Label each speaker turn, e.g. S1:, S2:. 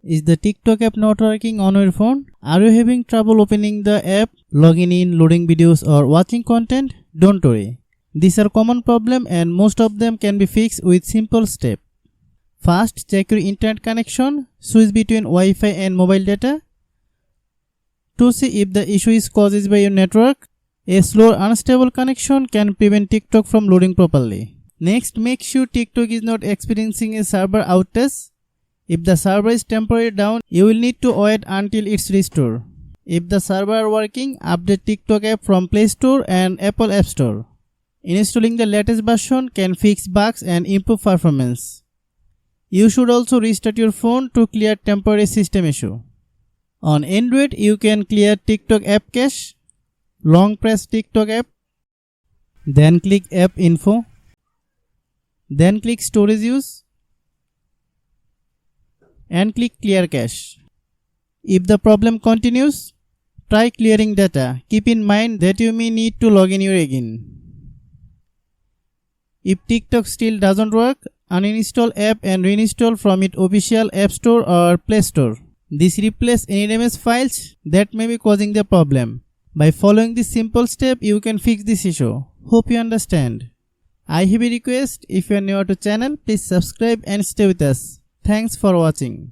S1: Is the TikTok app not working on your phone? Are you having trouble opening the app, logging in, loading videos or watching content? Don't worry. These are common problems and most of them can be fixed with simple steps. First, check your internet connection. Switch between Wi-Fi and mobile data to see if the issue is caused by your network. A slow or unstable connection can prevent TikTok from loading properly. Next, make sure TikTok is not experiencing a server outage. If the server is temporarily down, you will need to wait until it's restored. If the server are working, update TikTok app from Play Store and Apple App Store. Installing the latest version can fix bugs and improve performance. You should also restart your phone to clear temporary system issue. On Android, you can clear TikTok app cache. Long press TikTok app. Then click App Info. Then click Storage Use. And click Clear Cache. If the problem continues, try clearing data. Keep in mind that you may need to log in again. If TikTok still doesn't work, uninstall app and reinstall from its official App Store or Play Store. This replaces any damaged files that may be causing the problem. By following this simple step, you can fix this issue. Hope you understand. I have a request. If you are new to the channel, please subscribe and stay with us. Thanks for watching.